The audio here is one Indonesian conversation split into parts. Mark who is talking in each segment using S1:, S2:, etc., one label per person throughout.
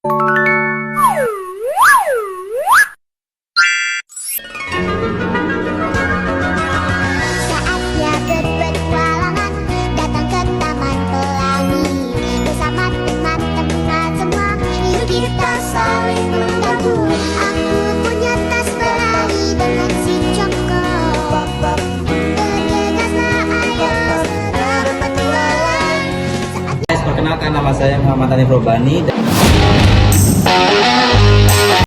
S1: Saatnya berpetualangan, datang ke Taman Pelangi. Bersama teman-teman semua, yuk kita saling membantu. Aku punya tas berlari dengan si Joko. Bergegaslah ayo berpetualang.
S2: Perkenalkan, nama saya Muhammad Hanif Robani.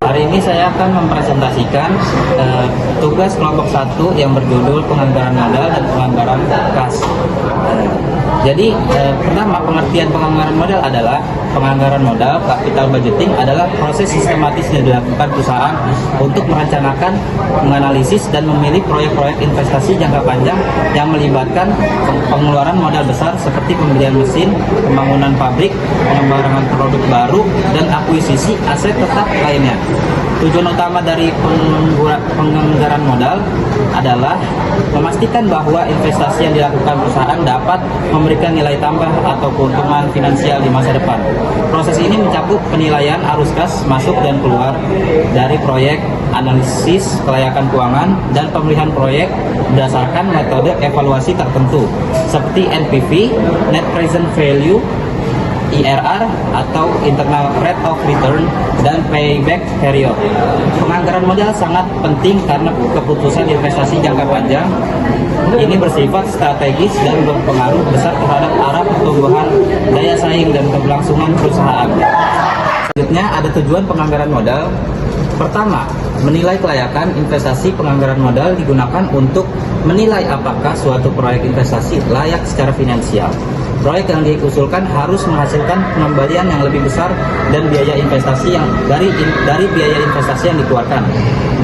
S2: Hari ini saya akan mempresentasikan tugas kelompok 1 yang berjudul penganggaran modal dan penganggaran kas. Jadi pertama, pengertian penganggaran modal adalah penganggaran modal, capital budgeting adalah proses sistematis yang dilakukan perusahaan untuk merencanakan, menganalisis, dan memilih proyek-proyek investasi jangka panjang yang melibatkan pengeluaran modal besar seperti pembelian mesin, pembangunan pabrik, pengembangan produk baru, dan akuisisi aset tetap lainnya. Tujuan utama dari penganggaran modal adalah memastikan bahwa investasi yang dilakukan perusahaan dapat memberikan nilai tambah atau keuntungan finansial di masa depan. Proses ini mencakup penilaian arus kas masuk dan keluar dari proyek, analisis kelayakan keuangan, dan pemilihan proyek berdasarkan metode evaluasi tertentu seperti NPV, Net Present Value, IRR atau Internal Rate of Return, dan Payback Period. Penganggaran modal sangat penting karena keputusan investasi jangka panjang ini bersifat strategis dan berpengaruh besar terhadap arah pertumbuhan, daya saing, dan keberlangsungan perusahaan. Selanjutnya ada tujuan penganggaran modal. Pertama, menilai kelayakan investasi. Penganggaran modal digunakan untuk menilai apakah suatu proyek investasi layak secara finansial. Proyek yang diusulkan harus menghasilkan pengembalian yang lebih besar dan biaya investasi yang dari biaya investasi yang dikeluarkan.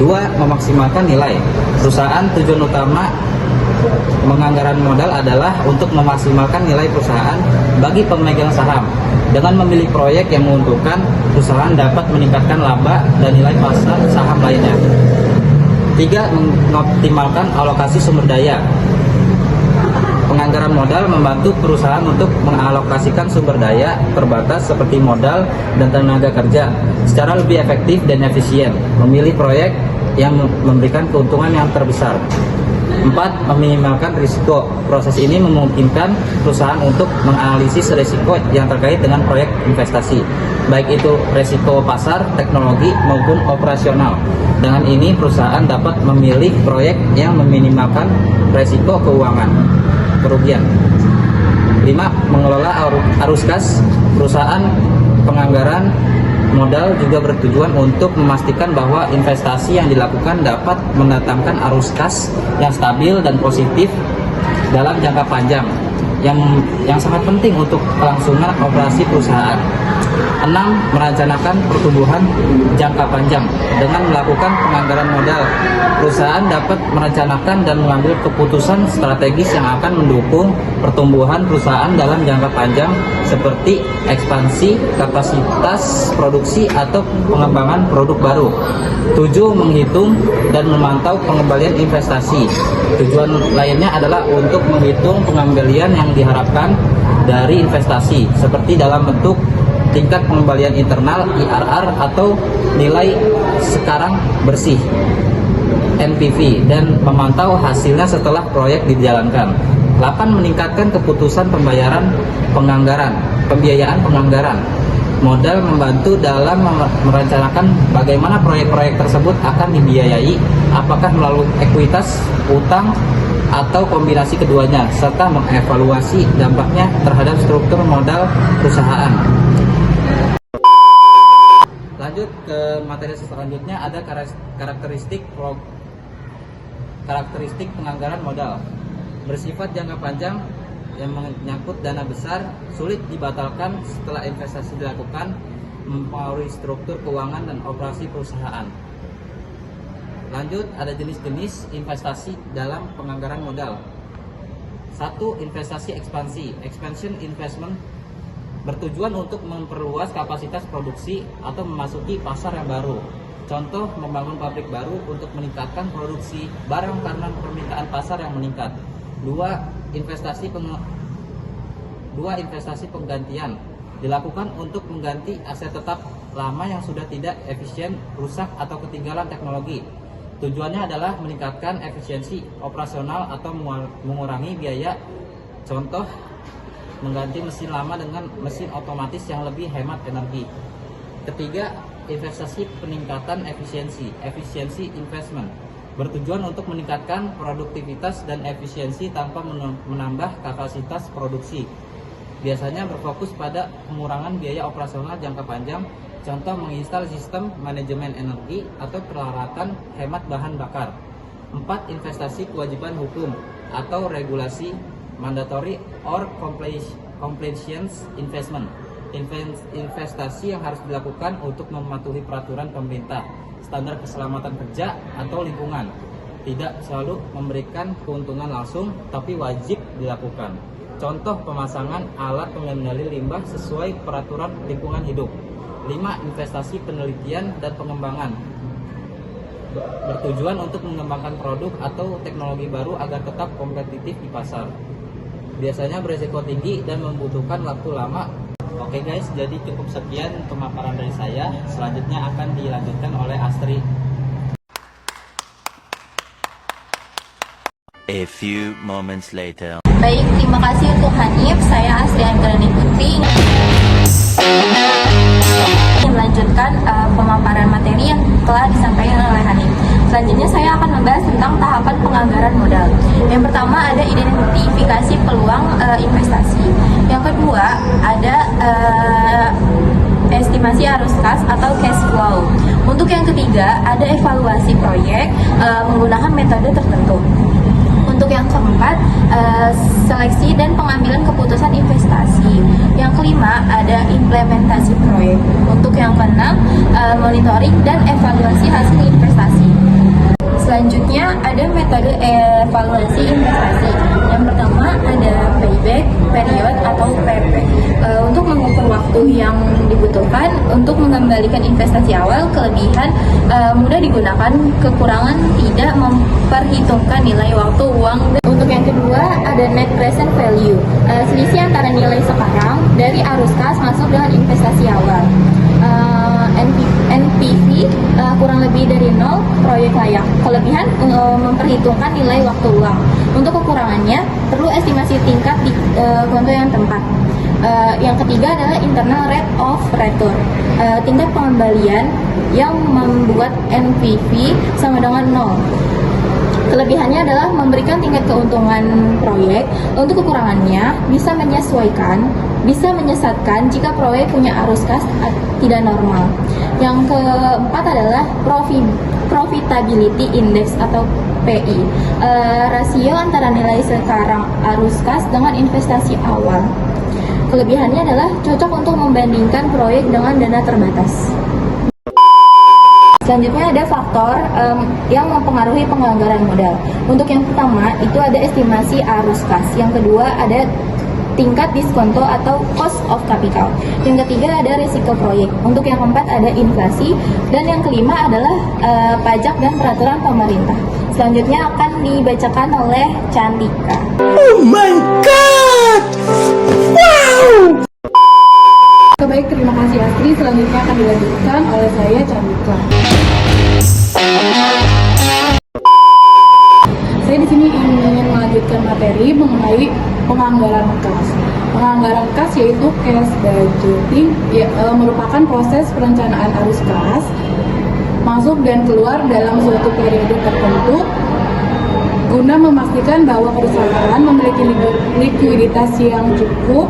S2: 2. Memaksimalkan nilai perusahaan. Tujuan utama penganggaran modal adalah untuk memaksimalkan nilai perusahaan bagi pemegang saham. Dengan memilih proyek yang menguntungkan, perusahaan dapat meningkatkan laba dan nilai pasar saham lainnya. 3. Mengoptimalkan alokasi sumber daya. Penganggaran modal membantu perusahaan untuk mengalokasikan sumber daya terbatas seperti modal dan tenaga kerja secara lebih efektif dan efisien, memilih proyek yang memberikan keuntungan yang terbesar. 4. Meminimalkan risiko. Proses ini memungkinkan perusahaan untuk menganalisis risiko yang terkait dengan proyek investasi, baik itu risiko pasar, teknologi, maupun operasional. Dengan ini, perusahaan dapat memilih proyek yang meminimalkan risiko keuangan kerugian. 5. Mengelola arus kas. Perusahaan penganggaran modal juga bertujuan untuk memastikan bahwa investasi yang dilakukan dapat mendatangkan arus kas yang stabil dan positif dalam jangka panjang, yang sangat penting untuk kelangsungan operasi perusahaan. 6. Merencanakan pertumbuhan jangka panjang. Dengan melakukan penganggaran modal, perusahaan dapat merencanakan dan mengambil keputusan strategis yang akan mendukung pertumbuhan perusahaan dalam jangka panjang seperti ekspansi kapasitas produksi atau pengembangan produk baru. 7. Menghitung dan memantau pengembalian investasi. Tujuan lainnya adalah untuk menghitung pengembalian yang diharapkan dari investasi seperti dalam bentuk tingkat pengembalian internal IRR atau nilai sekarang bersih NPV, dan memantau hasilnya setelah proyek dijalankan. 8. Meningkatkan keputusan pembayaran pembiayaan penganggaran modal, membantu dalam merencanakan bagaimana proyek-proyek tersebut akan dibiayai, apakah melalui ekuitas, utang, atau kombinasi keduanya, serta mengevaluasi dampaknya terhadap struktur modal perusahaan. Lanjut ke materi selanjutnya, ada karakteristik penganggaran modal. Bersifat jangka panjang yang menyangkut dana besar, sulit dibatalkan setelah investasi dilakukan, mempengaruhi struktur keuangan dan operasi perusahaan. Lanjut, ada jenis-jenis investasi dalam penganggaran modal. 1. Investasi ekspansi. Expansion investment bertujuan untuk memperluas kapasitas produksi atau memasuki pasar yang baru. Contoh, membangun pabrik baru untuk meningkatkan produksi barang karena permintaan pasar yang meningkat. 2. Investasi penggantian dilakukan untuk mengganti aset tetap lama yang sudah tidak efisien, rusak, atau ketinggalan teknologi. Tujuannya adalah meningkatkan efisiensi operasional atau mengurangi biaya. Contoh, mengganti mesin lama dengan mesin otomatis yang lebih hemat energi. Ketiga, investasi peningkatan efisiensi investment. Bertujuan untuk meningkatkan produktivitas dan efisiensi tanpa menambah kapasitas produksi. Biasanya berfokus pada pengurangan biaya operasional jangka panjang, contoh menginstal sistem manajemen energi atau peralatan hemat bahan bakar. 4. Investasi kewajiban hukum atau regulasi mandatory or compliance investment. Investasi yang harus dilakukan untuk mematuhi peraturan pemerintah, standar keselamatan kerja atau lingkungan. Tidak selalu memberikan keuntungan langsung, tapi wajib dilakukan. Contoh pemasangan alat pengendali limbah sesuai peraturan lingkungan hidup. 5. Investasi penelitian dan pengembangan. Bertujuan untuk mengembangkan produk atau teknologi baru agar tetap kompetitif di pasar. Biasanya berisiko tinggi dan membutuhkan waktu lama. Oke guys, jadi cukup sekian pemaparan dari saya. Selanjutnya akan dilanjutkan oleh Astri.
S3: A few moments later.
S4: Baik, terima kasih untuk Hanif. Saya Astri Anggrani Putri. Melanjutkan pemaparan materi yang telah disampaikan oleh Hanif. Selanjutnya saya akan membahas tentang tahapan penganggaran modal. Yang pertama ada identifikasi peluang investasi. Yang kedua ada estimasi arus kas atau cash flow. Untuk yang ketiga ada evaluasi proyek menggunakan metode tertentu. Untuk yang keempat, seleksi dan pengambilan keputusan investasi. Yang kelima, ada implementasi proyek. Untuk yang keenam, monitoring dan evaluasi hasil investasi. Selanjutnya, ada metode evaluasi investasi. Yang pertama, ada payback period atau PP. Untuk mengukur waktu yang dibutuhkan untuk mengembalikan investasi awal, kelebihan mudah digunakan, kekurangan tidak memperhitungkan nilai waktu uang. Untuk yang kedua ada net present value, selisih antara nilai sekarang dari arus kas masuk dengan investasi awal. NPV kurang lebih dari 0, proyek layak. Kelebihan memperhitungkan nilai waktu uang. Untuk kekurangannya perlu estimasi tingkat di konto yang tepat. Yang ketiga adalah internal rate of return, tingkat pengembalian yang membuat NPV sama dengan 0. Kelebihannya adalah memberikan tingkat keuntungan proyek. Untuk kekurangannya bisa menyesuaikan, bisa menyesatkan jika proyek punya arus kas tidak normal. Yang keempat adalah profitability index atau PI, rasio antara nilai sekarang arus kas dengan investasi awal. Kelebihannya adalah cocok untuk membandingkan proyek dengan dana terbatas. Selanjutnya ada faktor yang mempengaruhi penganggaran modal. Untuk yang pertama itu ada estimasi arus kas. Yang kedua ada tingkat diskonto atau cost of capital. Yang ketiga ada risiko proyek. Untuk yang keempat ada inflasi. Dan yang kelima adalah pajak dan peraturan pemerintah. Selanjutnya akan dibacakan oleh Cantika.
S5: Oh my god! Wow!
S6: Baik, terima kasih Astri. Selanjutnya akan dilanjutkan oleh saya, Cantika. Saya di sini ingin melanjutkan materi mengenai penganggaran kas. Penganggaran kas yaitu cash budgeting, merupakan proses perencanaan arus kas masuk dan keluar dalam suatu periode tertentu guna memastikan bahwa perusahaan memiliki likuiditas yang cukup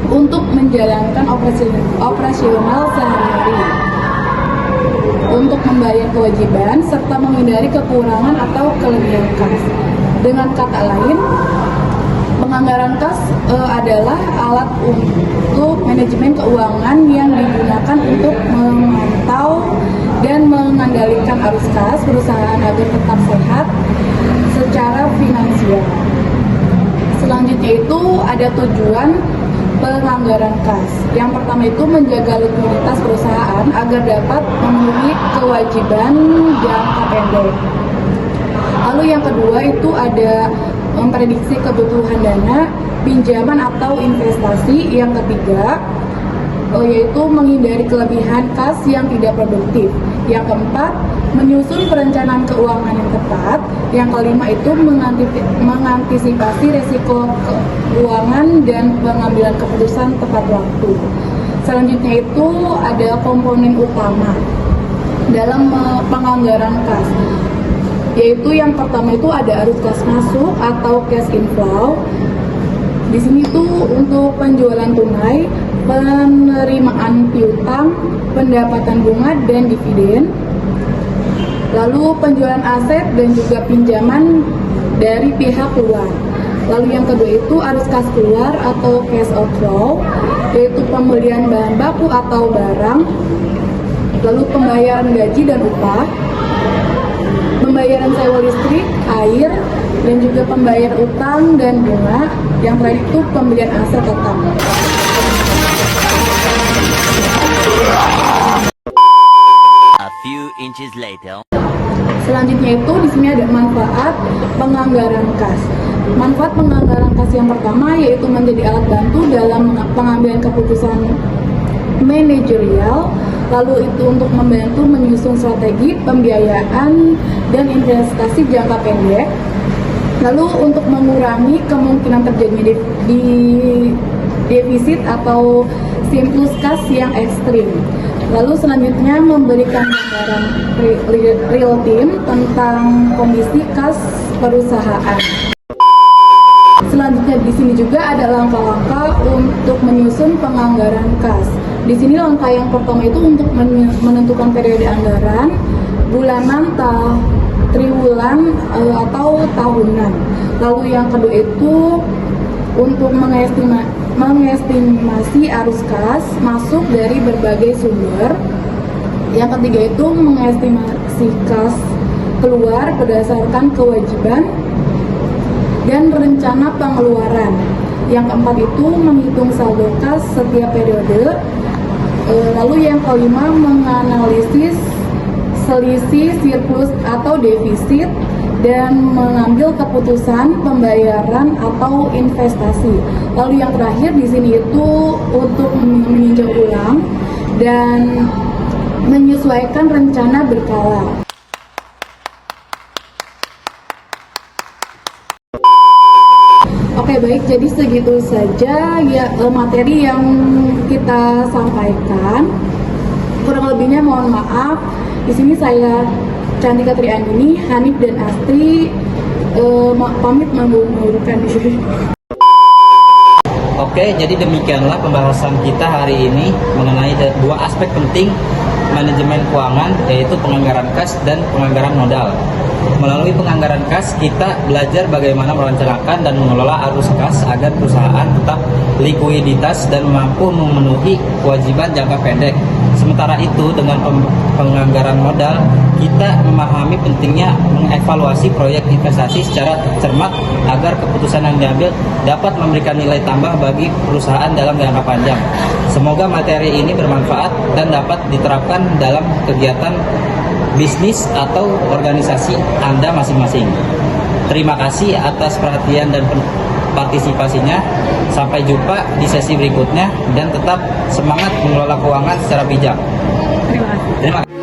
S6: untuk menjalankan operasional sehari-hari, untuk membayar kewajiban serta menghindari kekurangan atau kelebihan kas. Dengan kata lain, penganggaran kas adalah alat untuk manajemen keuangan yang digunakan untuk memantau dan mengendalikan arus kas perusahaan agar tetap sehat secara finansial. Selanjutnya itu ada tujuan penganggaran kas. Yang pertama itu menjaga likuiditas perusahaan agar dapat memenuhi kewajiban jangka pendek. Lalu yang kedua itu ada memprediksi kebutuhan dana, pinjaman atau investasi. Yang ketiga yaitu menghindari kelebihan kas yang tidak produktif. Yang keempat, menyusun perencanaan keuangan yang tepat. Yang kelima itu mengantisipasi resiko keuangan dan pengambilan keputusan tepat waktu. Selanjutnya itu ada komponen utama dalam penganggaran kas, yaitu yang pertama itu ada arus kas masuk atau cash inflow. Di sini tuh untuk penjualan tunai, penerimaan piutang, pendapatan bunga dan dividen. Lalu penjualan aset dan juga pinjaman dari pihak luar. Lalu yang kedua itu arus kas keluar atau cash outflow, yaitu pembelian bahan baku atau barang, lalu pembayaran gaji dan upah, pembayaran sewa listrik, air, dan juga pembayar utang dan bunga. Yang terakhir itu pembelian aset tetap.
S3: A few inches later.
S6: Selanjutnya itu di sini ada manfaat penganggaran kas. Manfaat penganggaran kas yang pertama yaitu menjadi alat bantu dalam pengambilan keputusan manajerial, lalu itu untuk membantu menyusun strategi pembiayaan dan investasi jangka pendek, lalu untuk mengurangi kemungkinan terjadinya defisit atau surplus kas yang ekstrim. Lalu selanjutnya memberikan gambaran real time tentang kondisi kas perusahaan. Selanjutnya di sini juga ada langkah-langkah untuk menyusun penganggaran kas. Di sini langkah yang pertama itu untuk menentukan periode anggaran, bulanan, triwulan atau tahunan. Lalu yang kedua itu untuk mengestimasi arus kas masuk dari berbagai sumber. Yang ketiga itu mengestimasi kas keluar berdasarkan kewajiban dan rencana pengeluaran. Yang keempat itu menghitung saldo kas setiap periode. Lalu yang kelima menganalisis selisih, surplus atau defisit dan mengambil keputusan pembayaran atau investasi. Lalu yang terakhir di sini itu untuk meninjau ulang dan menyesuaikan rencana berkala. Oke, baik, jadi segitu saja ya materi yang kita sampaikan. Kurang lebihnya mohon maaf. Di sini saya Cantika Triandini, Hanif dan Astri pamit mengundurkan diri.
S2: Oke, jadi demikianlah pembahasan kita hari ini mengenai dua aspek penting manajemen keuangan, yaitu penganggaran kas dan penganggaran modal. Melalui penganggaran kas, kita belajar bagaimana merencanakan dan mengelola arus kas agar perusahaan tetap likuiditas dan mampu memenuhi kewajiban jangka pendek. Sementara itu, dengan penganggaran modal, kita memahami pentingnya mengevaluasi proyek investasi secara cermat agar keputusan yang diambil dapat memberikan nilai tambah bagi perusahaan dalam jangka panjang. Semoga materi ini bermanfaat dan dapat diterapkan dalam kegiatan bisnis atau organisasi Anda masing-masing. Terima kasih atas perhatian dan partisipasinya. Sampai jumpa di sesi berikutnya dan tetap semangat mengelola keuangan secara bijak.
S6: Terima kasih.
S2: Terima kasih.